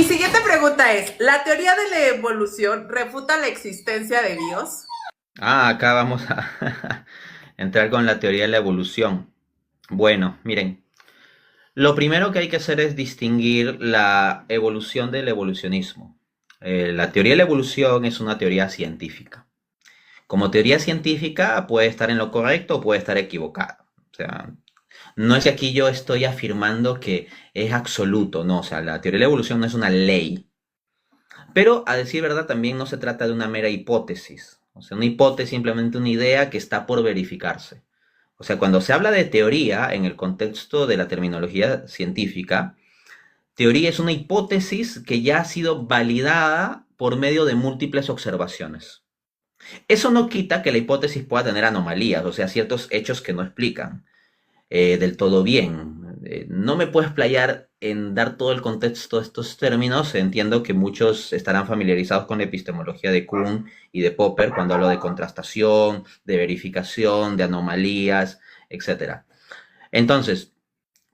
Mi siguiente pregunta es, ¿la teoría de la evolución refuta la existencia de Dios? Acá vamos a entrar con la teoría de la evolución. Bueno, miren, lo primero que hay que hacer es distinguir la evolución del evolucionismo. La teoría de la evolución es una teoría científica. Como teoría científica puede estar en lo correcto o puede estar equivocada. O sea, no es que aquí yo estoy afirmando que es absoluto, no. O sea, la teoría de la evolución no es una ley. Pero a decir verdad también no se trata de una mera hipótesis. O sea, una hipótesis es simplemente una idea que está por verificarse. O sea, cuando se habla de teoría en el contexto de la terminología científica, teoría es una hipótesis que ya ha sido validada por medio de múltiples observaciones. Eso no quita que la hipótesis pueda tener anomalías, o sea, ciertos hechos que no explican del todo bien. No me puedo explayar en dar todo el contexto de estos términos. Entiendo que muchos estarán familiarizados con la epistemología de Kuhn y de Popper cuando hablo de contrastación, de verificación, de anomalías, etcétera. Entonces,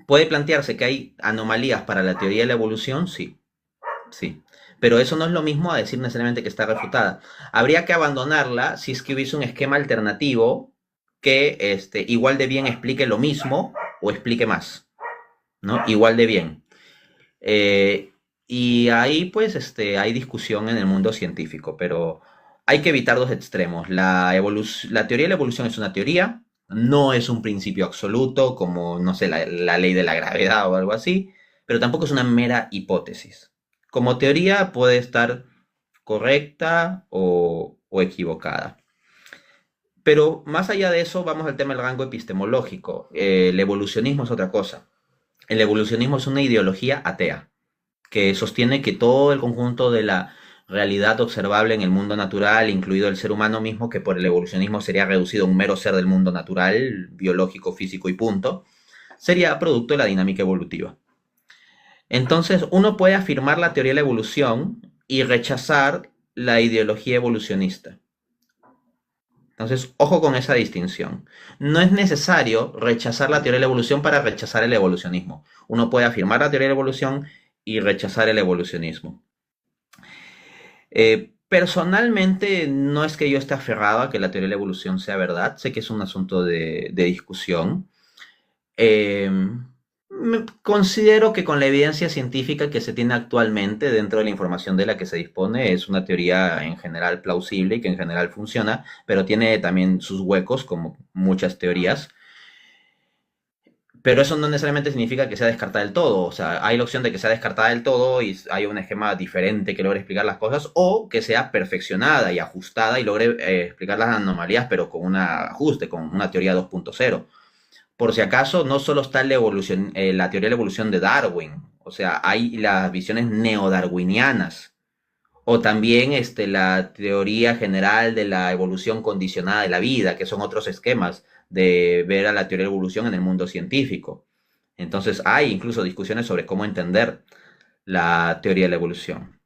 ¿puede plantearse que hay anomalías para la teoría de la evolución? Sí, sí. Pero eso no es lo mismo a decir necesariamente que está refutada. Habría que abandonarla si es que hubiese un esquema alternativo que igual de bien explique lo mismo o explique más, ¿no? Igual de bien. Eh, y ahí pues hay discusión en el mundo científico, pero hay que evitar dos extremos. La teoría de la evolución es una teoría, no es un principio absoluto como, no sé, la ley de la gravedad o algo así, pero tampoco es una mera hipótesis. Como teoría puede estar correcta o equivocada. Pero más allá de eso, vamos al tema del rango epistemológico. El evolucionismo es otra cosa. El evolucionismo es una ideología atea que sostiene que todo el conjunto de la realidad observable en el mundo natural, incluido el ser humano mismo, que por el evolucionismo sería reducido a un mero ser del mundo natural, biológico, físico y punto, sería producto de la dinámica evolutiva. Entonces, uno puede afirmar la teoría de la evolución y rechazar la ideología evolucionista. Entonces, ojo con esa distinción. No es necesario rechazar la teoría de la evolución para rechazar el evolucionismo. Uno puede afirmar la teoría de la evolución y rechazar el evolucionismo. Personalmente, no es que yo esté aferrado a que la teoría de la evolución sea verdad. Sé que es un asunto de discusión. Eh, Considero que con la evidencia científica que se tiene actualmente dentro de la información de la que se dispone, es una teoría en general plausible y que en general funciona, pero tiene también sus huecos, como muchas teorías. Pero eso no necesariamente significa que sea descartada del todo. O sea, hay la opción de que sea descartada del todo y hay un esquema diferente que logre explicar las cosas, o que sea perfeccionada y ajustada y logre explicar las anomalías, pero con un ajuste, con una teoría 2.0. Por si acaso, no solo está la teoría de la evolución de Darwin, o sea, hay las visiones neodarwinianas, o también la teoría general de la evolución condicionada de la vida, que son otros esquemas de ver a la teoría de la evolución en el mundo científico. Entonces, hay incluso discusiones sobre cómo entender la teoría de la evolución.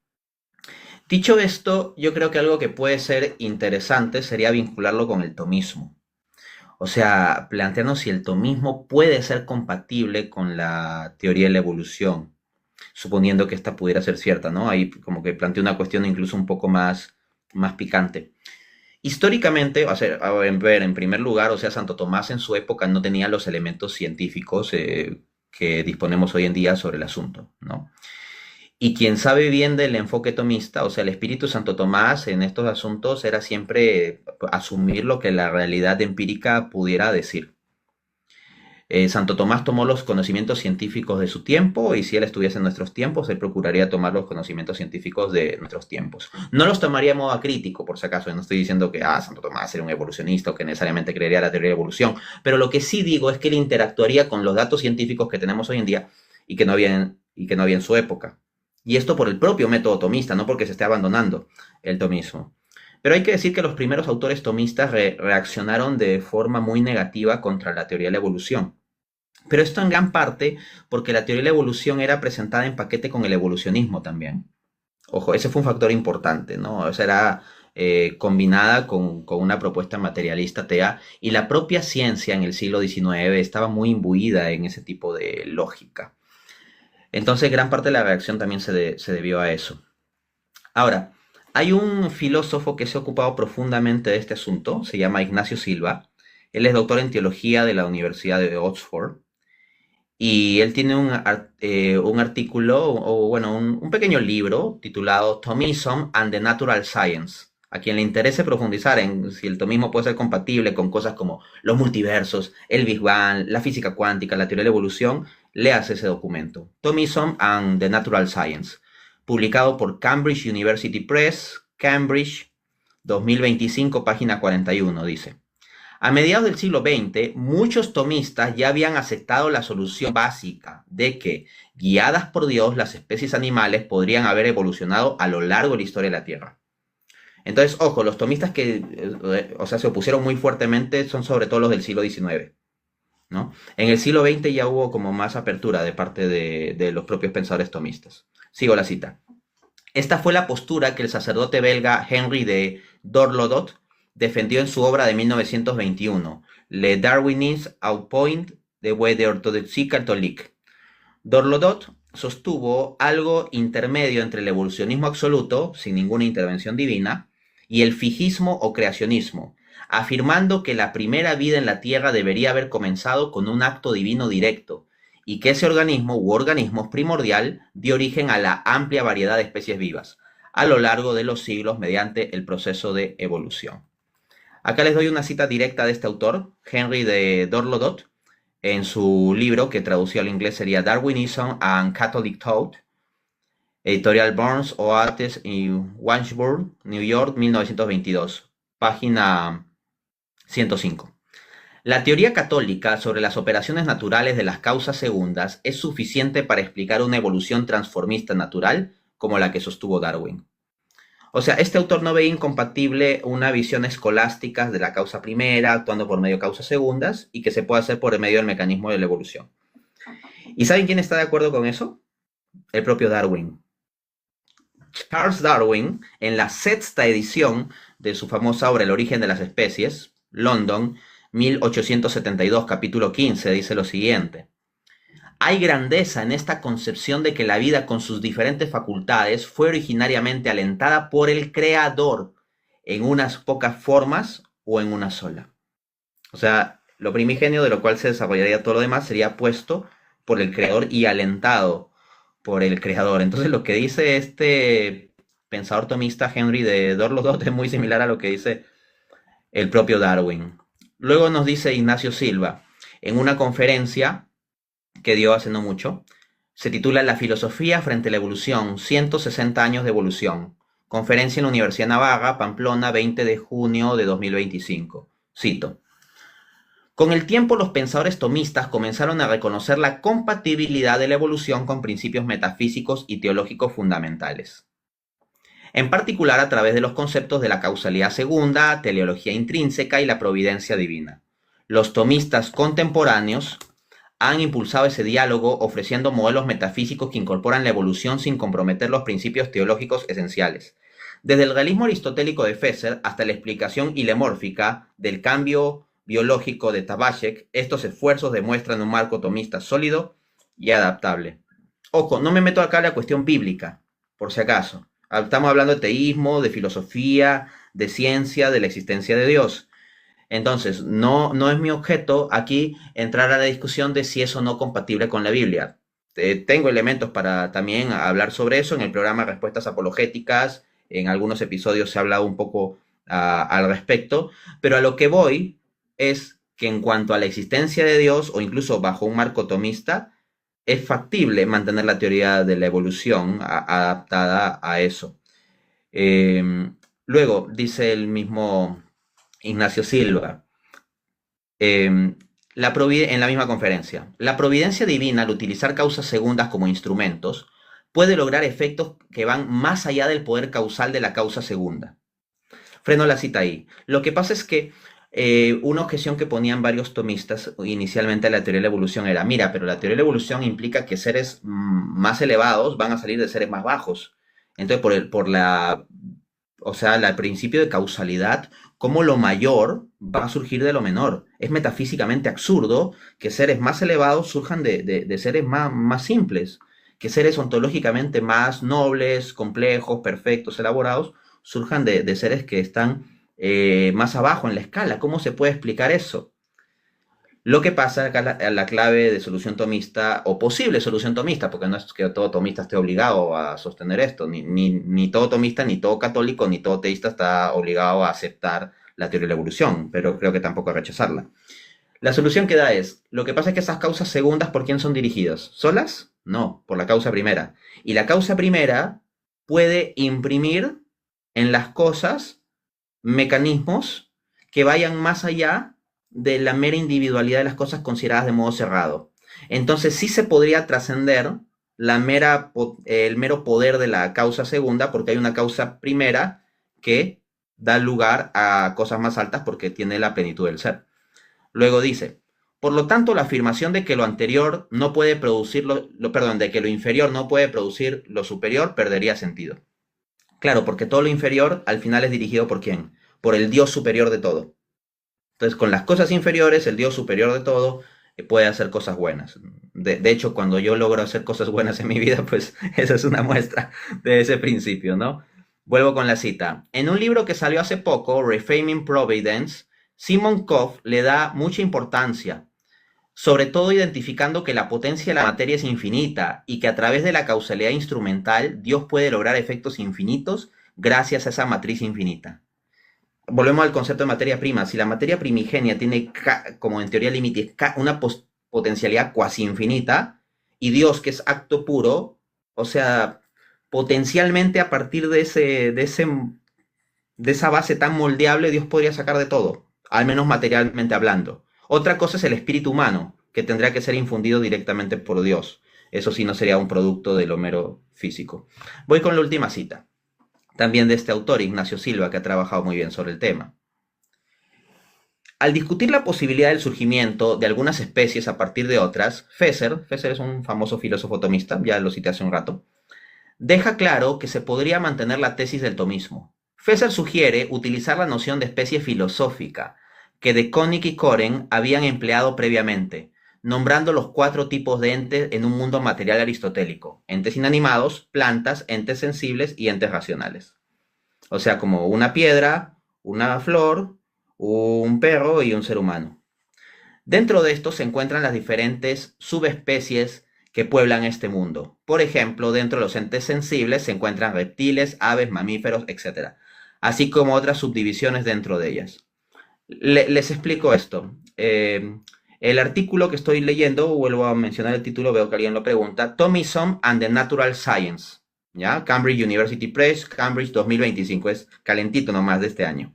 Dicho esto, yo creo que algo que puede ser interesante sería vincularlo con el tomismo. O sea, plantearnos si el tomismo puede ser compatible con la teoría de la evolución, suponiendo que esta pudiera ser cierta, ¿no? Ahí como que plantea una cuestión incluso un poco más picante. Históricamente, o sea, ver, en primer lugar, o sea, Santo Tomás en su época no tenía los elementos científicos que disponemos hoy en día sobre el asunto, ¿no? Y quien sabe bien del enfoque tomista, o sea, el espíritu Santo Tomás en estos asuntos era siempre asumir lo que la realidad empírica pudiera decir. Santo Tomás tomó los conocimientos científicos de su tiempo y si él estuviese en nuestros tiempos, él procuraría tomar los conocimientos científicos de nuestros tiempos. No los tomaría de modo acrítico, por si acaso. No estoy diciendo que Santo Tomás era un evolucionista o que necesariamente creería la teoría de evolución, pero lo que sí digo es que él interactuaría con los datos científicos que tenemos hoy en día y que no había en su época. Y esto por el propio método tomista, no porque se esté abandonando el tomismo. Pero hay que decir que los primeros autores tomistas reaccionaron de forma muy negativa contra la teoría de la evolución. Pero esto en gran parte porque la teoría de la evolución era presentada en paquete con el evolucionismo también. Ojo, ese fue un factor importante, ¿no? O sea, era combinada con una propuesta materialista atea y la propia ciencia en el siglo XIX estaba muy imbuida en ese tipo de lógica. Entonces, gran parte de la reacción también se debió a eso. Ahora, hay un filósofo que se ha ocupado profundamente de este asunto, se llama Ignacio Silva. Él es doctor en teología de la Universidad de Oxford y él tiene un artículo, o bueno, un pequeño libro titulado Thomism and the Natural Science. A quien le interese profundizar en si el tomismo puede ser compatible con cosas como los multiversos, el Big Bang, la física cuántica, la teoría de la evolución, léase ese documento. Thomism and the Natural Science, publicado por Cambridge University Press, Cambridge, 2025, página 41, dice. A mediados del siglo XX, muchos tomistas ya habían aceptado la solución básica de que, guiadas por Dios, las especies animales podrían haber evolucionado a lo largo de la historia de la Tierra. Entonces, ojo, los tomistas que, se opusieron muy fuertemente son sobre todo los del siglo XIX, ¿no? En el siglo XX ya hubo como más apertura de parte de los propios pensadores tomistas. Sigo la cita. Esta fue la postura que el sacerdote belga Henry de Dorlodot defendió en su obra de 1921, Le Darwinisme au point de vue de orthodoxie catholique. Dorlodot sostuvo algo intermedio entre el evolucionismo absoluto, sin ninguna intervención divina, y el fijismo o creacionismo, afirmando que la primera vida en la Tierra debería haber comenzado con un acto divino directo, y que ese organismo u organismos primordial dio origen a la amplia variedad de especies vivas, a lo largo de los siglos mediante el proceso de evolución. Acá les doy una cita directa de este autor, Henry de Dorlodot, en su libro, que traducido al inglés sería Darwinism and Catholic Thought, editorial Burns Oates y Washburn, New York, 1922, página 105. La teoría católica sobre las operaciones naturales de las causas segundas es suficiente para explicar una evolución transformista natural como la que sostuvo Darwin. O sea, este autor no veía incompatible una visión escolástica de la causa primera actuando por medio de causas segundas y que se puede hacer por medio del mecanismo de la evolución. ¿Y saben quién está de acuerdo con eso? El propio Darwin. Charles Darwin, en la sexta edición de su famosa obra El origen de las especies, London, 1872, capítulo 15, dice lo siguiente. Hay grandeza en esta concepción de que la vida con sus diferentes facultades fue originariamente alentada por el Creador en unas pocas formas o en una sola. O sea, lo primigenio de lo cual se desarrollaría todo lo demás sería puesto por el Creador y alentado por el Creador. Entonces lo que dice este pensador tomista Henry de Dorlodot es muy similar a lo que dice el propio Darwin. Luego nos dice Ignacio Silva, en una conferencia que dio hace no mucho, se titula La filosofía frente a la evolución, 160 años de evolución. Conferencia en la Universidad Navarra, Pamplona, 20 de junio de 2025. Cito. Con el tiempo, los pensadores tomistas comenzaron a reconocer la compatibilidad de la evolución con principios metafísicos y teológicos fundamentales. En particular a través de los conceptos de la causalidad segunda, teleología intrínseca y la providencia divina. Los tomistas contemporáneos han impulsado ese diálogo ofreciendo modelos metafísicos que incorporan la evolución sin comprometer los principios teológicos esenciales. Desde el realismo aristotélico de Fesser hasta la explicación ilemórfica del cambio biológico de Tabachek, estos esfuerzos demuestran un marco tomista sólido y adaptable. Ojo, no me meto acá en la cuestión bíblica, por si acaso. Estamos hablando de teísmo, de filosofía, de ciencia, de la existencia de Dios. Entonces, no es mi objeto aquí entrar a la discusión de si es o no compatible con la Biblia. Tengo elementos para también hablar sobre eso en el programa Respuestas Apologéticas. En algunos episodios se ha hablado un poco al respecto. Pero a lo que voy es que en cuanto a la existencia de Dios, o incluso bajo un marco tomista, es factible mantener la teoría de la evolución adaptada a eso. Luego, dice el mismo Ignacio Silva, en la misma conferencia, la providencia divina, al utilizar causas segundas como instrumentos, puede lograr efectos que van más allá del poder causal de la causa segunda. Freno la cita ahí. Lo que pasa es que una objeción que ponían varios tomistas inicialmente a la teoría de la evolución era, mira, pero la teoría de la evolución implica que seres más elevados van a salir de seres más bajos. Entonces, el principio de causalidad, cómo lo mayor va a surgir de lo menor. Es metafísicamente absurdo que seres más elevados surjan de seres más simples. que seres ontológicamente más nobles, complejos, perfectos, elaborados, surjan de seres que están más abajo en la escala. ¿Cómo se puede explicar eso? Lo que pasa acá, la clave de solución tomista, o posible solución tomista, porque no es que todo tomista esté obligado a sostener esto, ni todo tomista, ni todo católico, ni todo teísta está obligado a aceptar la teoría de la evolución, pero creo que tampoco a rechazarla. La solución que da es, lo que pasa es que esas causas segundas, ¿por quién son dirigidas? ¿Solas? No, por la causa primera. Y la causa primera puede imprimir en las cosas mecanismos que vayan más allá de la mera individualidad de las cosas consideradas de modo cerrado. Entonces sí se podría trascender el mero poder de la causa segunda, porque hay una causa primera que da lugar a cosas más altas porque tiene la plenitud del ser. Luego dice, por lo tanto, la afirmación de que lo anterior no puede producir de que lo inferior no puede producir lo superior perdería sentido. Claro, porque todo lo inferior al final es dirigido ¿por quién? Por el Dios superior de todo. Entonces, con las cosas inferiores, el Dios superior de todo puede hacer cosas buenas. De hecho, cuando yo logro hacer cosas buenas en mi vida, pues esa es una muestra de ese principio, ¿no? Vuelvo con la cita. En un libro que salió hace poco, Reframing Providence, Simon Koff le da mucha importancia, sobre todo identificando que la potencia de la materia es infinita y que a través de la causalidad instrumental Dios puede lograr efectos infinitos gracias a esa matriz infinita. Volvemos al concepto de materia prima. Si la materia primigenia tiene, como en teoría límite, una potencialidad cuasi infinita, y Dios, que es acto puro, o sea, potencialmente a partir de esa base tan moldeable, Dios podría sacar de todo, al menos materialmente hablando. Otra cosa es el espíritu humano, que tendría que ser infundido directamente por Dios. Eso sí no sería un producto de lo mero físico. Voy con la última cita, también de este autor, Ignacio Silva, que ha trabajado muy bien sobre el tema. Al discutir la posibilidad del surgimiento de algunas especies a partir de otras, Fesser es un famoso filósofo tomista, ya lo cité hace un rato, deja claro que se podría mantener la tesis del tomismo. Fesser sugiere utilizar la noción de especie filosófica que de Koenig y Koren habían empleado previamente, nombrando los 4 tipos de entes en un mundo material aristotélico: entes inanimados, plantas, entes sensibles y entes racionales. O sea, como una piedra, una flor, un perro y un ser humano. Dentro de esto se encuentran las diferentes subespecies que pueblan este mundo. Por ejemplo, dentro de los entes sensibles se encuentran reptiles, aves, mamíferos, etc. Así como otras subdivisiones dentro de ellas. Les explico esto. El artículo que estoy leyendo, vuelvo a mencionar el título, veo que alguien lo pregunta, Thomism and the Natural Science, ¿ya? Cambridge University Press, Cambridge 2025, es calentito nomás de este año.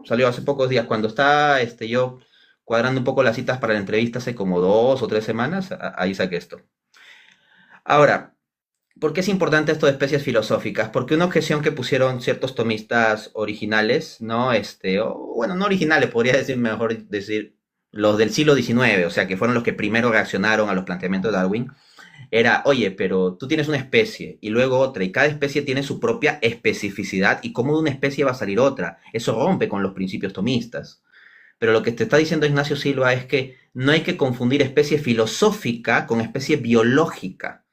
Salió hace pocos días, cuando está yo cuadrando un poco las citas para la entrevista hace como 2 o 3 semanas, ahí saqué esto. Ahora, ¿por qué es importante esto de especies filosóficas? Porque una objeción que pusieron ciertos tomistas originales, ¿no? Bueno, no originales, podría decir, mejor decir, los del siglo XIX, o sea, que fueron los que primero reaccionaron a los planteamientos de Darwin, era, oye, pero tú tienes una especie y luego otra, y cada especie tiene su propia especificidad, y cómo de una especie va a salir otra. Eso rompe con los principios tomistas. Pero lo que te está diciendo Ignacio Silva es que no hay que confundir especie filosófica con especie biológica.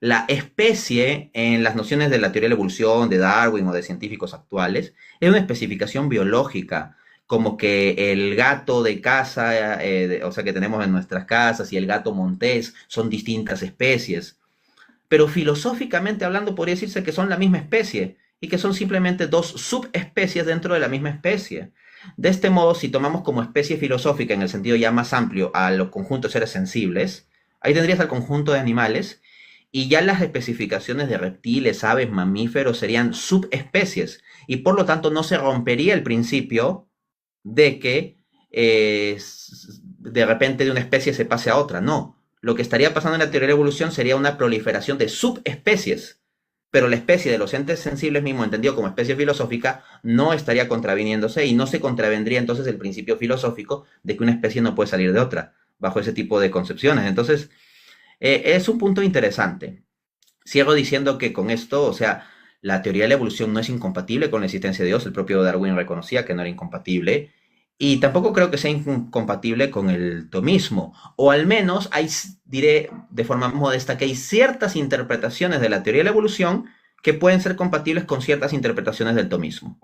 La especie, en las nociones de la teoría de la evolución, de Darwin o de científicos actuales, es una especificación biológica, como que el gato de casa, o sea, que tenemos en nuestras casas, y el gato montés son distintas especies. Pero filosóficamente hablando, podría decirse que son la misma especie y que son simplemente 2 subespecies dentro de la misma especie. De este modo, si tomamos como especie filosófica en el sentido ya más amplio a los conjuntos de seres sensibles, ahí tendrías al conjunto de animales, y ya las especificaciones de reptiles, aves, mamíferos serían subespecies, y por lo tanto no se rompería el principio de que de repente de una especie se pase a otra. No, lo que estaría pasando en la teoría de la evolución sería una proliferación de subespecies, pero la especie de los entes sensibles, mismo entendido como especie filosófica, no estaría contraviniéndose, y no se contravendría entonces el principio filosófico de que una especie no puede salir de otra, bajo ese tipo de concepciones. Entonces, es un punto interesante. Cierro diciendo que con esto, o sea, la teoría de la evolución no es incompatible con la existencia de Dios. El propio Darwin reconocía que no era incompatible. Y tampoco creo que sea incompatible con el tomismo, o al menos hay, diré de forma modesta que hay ciertas interpretaciones de la teoría de la evolución que pueden ser compatibles con ciertas interpretaciones del tomismo.